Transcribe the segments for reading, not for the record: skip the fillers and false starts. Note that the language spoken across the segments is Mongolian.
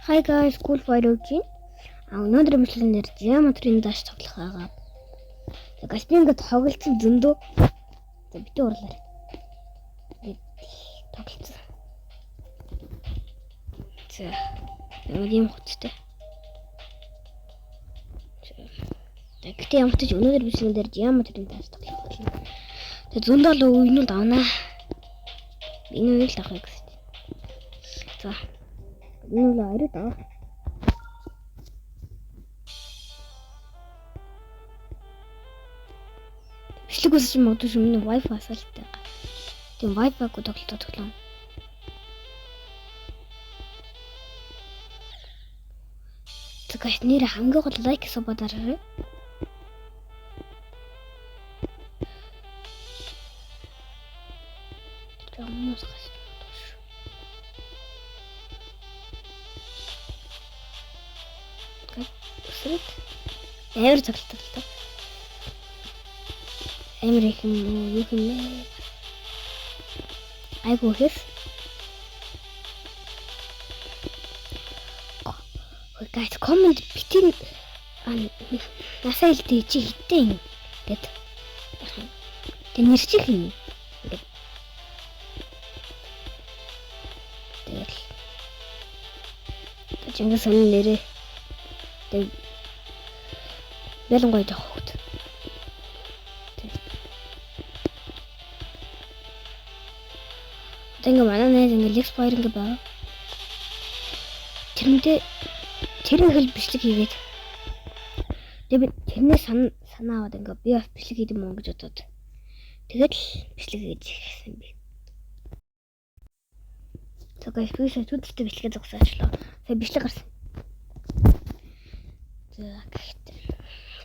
Hi guys, cool fire үгийн. Өнөөдөр мэдлэнээр geometry-ийн дааш тоглох байгаа. Тэгээс би ингээд тоглолцсон зөндөө. За битүү урлаа. Ингээд тоглолцсон. За ингээд юм хөттэй. Тэгтээ ямар ч өнөөдөр мэдлэнээр geometry-ийн дааш тоглох болно. Тэг зөндөө л үеийнүүд авнаа. Энэ үеийг л авах гэсэн. За энэ л арид аа. Бичлэг үсэж магадгүй шүү. Миний Wi-Fi асаалтай. Тийм Wi-Fi-г тоглоом. Тэгээс нэр хамгийн гол лайк сабадараа. Тэмээс гас. Эвэр тоглолт. Эмэр их юм юу хэмээ. Айгуу хэв. Guys, comment битэн насаа хэлдэг чи хитэн гэд. Тэ нэр чи хин. Тэгэл. Чингис хааны нэрээ. Тэг Бэлэн гоё тохот. Тэнгэ манай найз ингээ X-Fire ингээ байгаа. Тэрний хэл бичлэг хийгээд. Тэгээд тэрнээ санаа аваад ингээ би бас бичлэг хийх юм гэж бодоод. Тэгээд бичлэг хийж ирсэн би. Тэгээд би сэтгүүлтэй бичлэг зогсоочлоо. Тэгээд бичлэг гарсан. За гэхдээ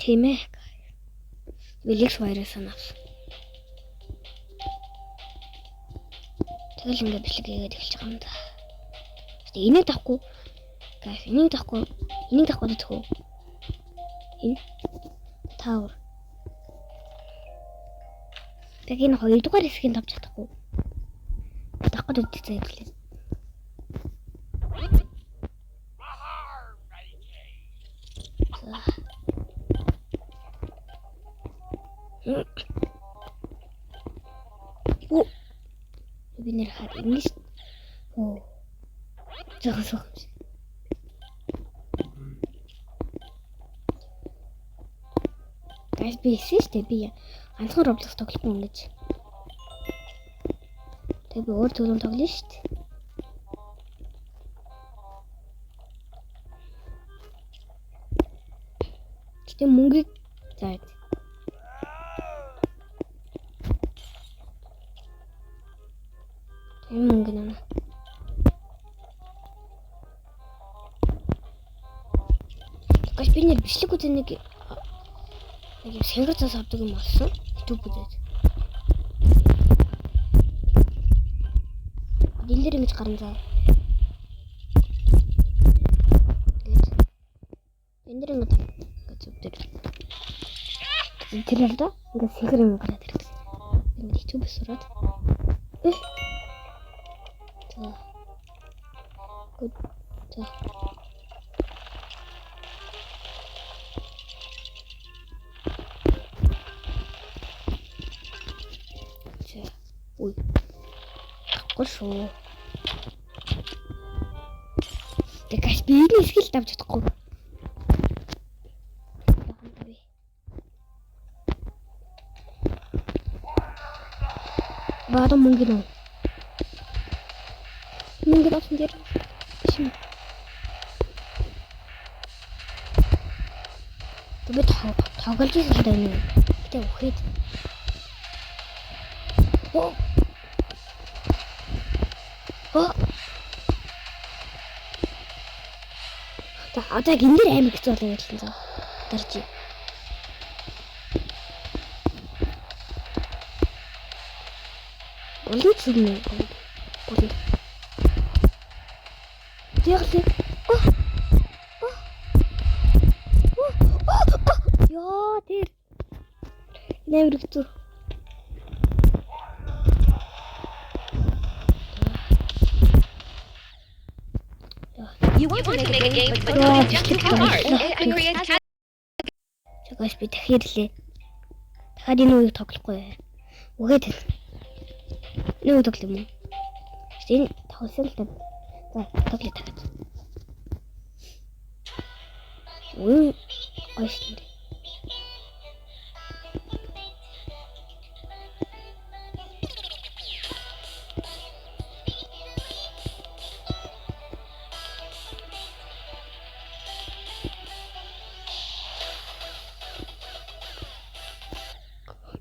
тийм ээ. X-Fire санаас. Тэгэл ингээд бичлэг хийгээд эхэлж байгаа юм да. Гэтэ энийг тахгүй. Guys, энийг тахгүй дэх үү? Энэ tower. Тэг энэ хоёрдугаар хэсгийг тавьж чадахгүй. Тахгүй дэх зэ хэлээ. Би нэр хаад ингэж зогсох. Guys, би систем би ганцхан Roblox тоглохгүй ингэж. Тэг би өөр төлөв тоглоно шүү дээ. Гэтэ мөнгөийг заад. Мөнгө нэ. Гаш би нэр бичлэг үзэх нэг сэнгэр цаас авдаг юм болсон. YouTube үзээд. Дин дээр ингэж гарна заа. Дин дээр ингэж зүгдэр. Тэр л да. Ингээ сэнгэр юм гараад ирсэн. Ингээ YouTube сураад. Good. Ой. Гошоо. Тэгээс би энэ скил давж чадахгүй. Баадам мөнгө нөө. Мөнгө авсан дээр. Шин. Тэгвэл тоглож ирсэн даа. Гэтэ үхээд. Оо. Одоо энэ дээр амар хэцүү болоо ялсан заа. Дарж. Олж зүгнэ. Болоо. Тэглээ. Яа, тэр. Нэмэр хэцүү. You want to make a game but don't jump too hard and create Чагаас би дахирлээ. Дахиад энэ үеийг тоглохгүй. Үгээд энэ үеийг тоглох юм уу? Энэ тоглосон л та. За, тоглоё дахиад. Ой, гойш.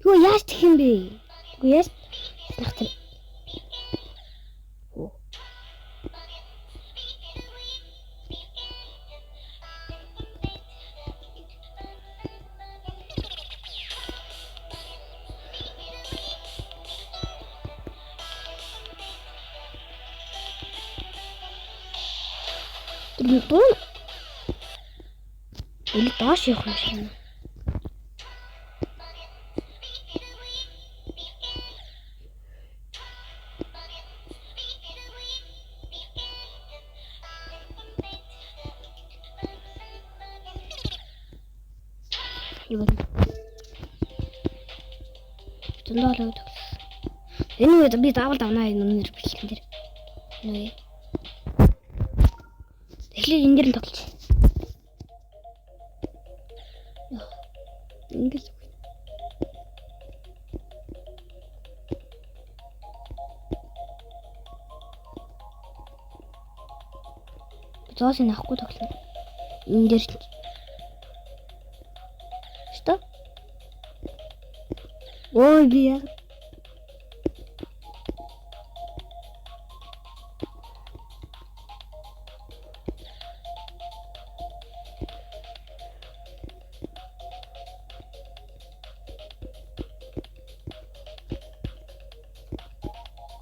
Юу яаж тэх юм бэ? Юу яаж нахтар. Оо. Дуу. Или доош явах юм шиг. Юу вэ? Тэндээ л энэ үед би заавал давнаа энэ өнөр бичлэн дээр. Нөө. Эхлээд энэ дээр нь тоглож. Ингэж. Зоос энэ ахгүй тоглоно. Энэ дээр что? Ой, бия.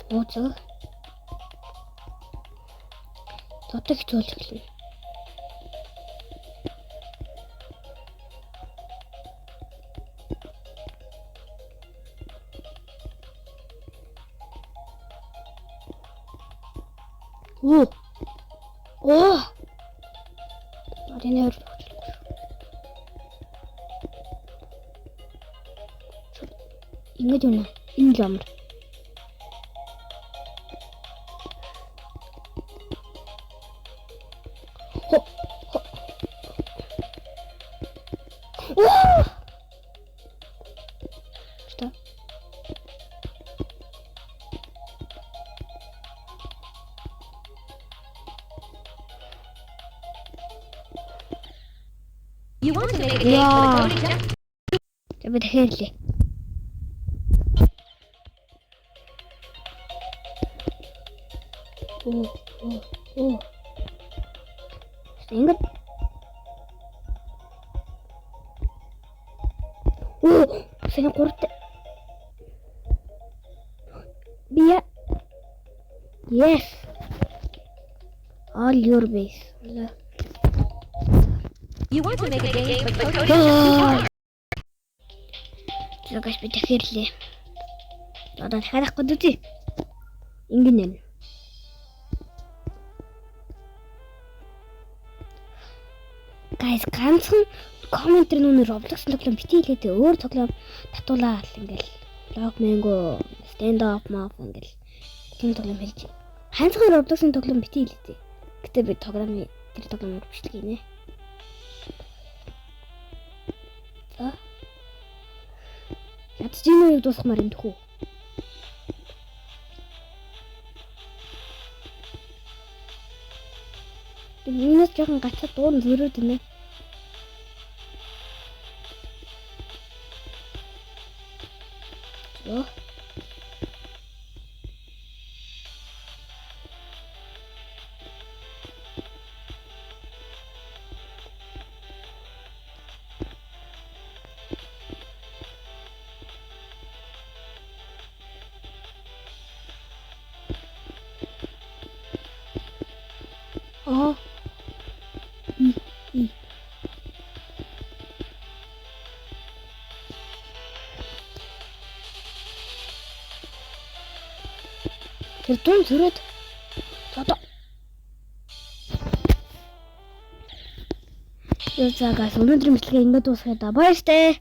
Вот за. Дотог хичүүлж эхэлнэ. Оо. Оо. Аринаар. Ингэж үнэ. Энэ л амар. Что? You want to make a game but don't jump. Тебе дахирлээ. Оо. Ингэж. Оо, сая гурт. Бия. Yes. All your base. You want to make a game but don't jump too hard. Тэгэж би дахирлээ. Одоо дахиад авах гэдэг. Ингэнэ. Guys, ганцхан комментэр нүнэ Roblox тоглоом бити хэлээд өөр тоглоом татуулаад ингээл Block Mango, Stand Up Mob ингээл тийм тоглоом хэлж. Ганцхан Roblox-ын тоглоом бити хэлээд. Гэтэ би тоглоомын тэр тоглоомыг бичлэг гинэ. За. Ядч энэ үеийг дуусгамаар юм тхүү. Минус жоохон гацаа дуун зөрөөд инэ. Оо. Oh. Тэр дуун зөрөөд одоо За гайс өнөөдрийн мэдлэгээ ингээд дуусгая да. Баяртай.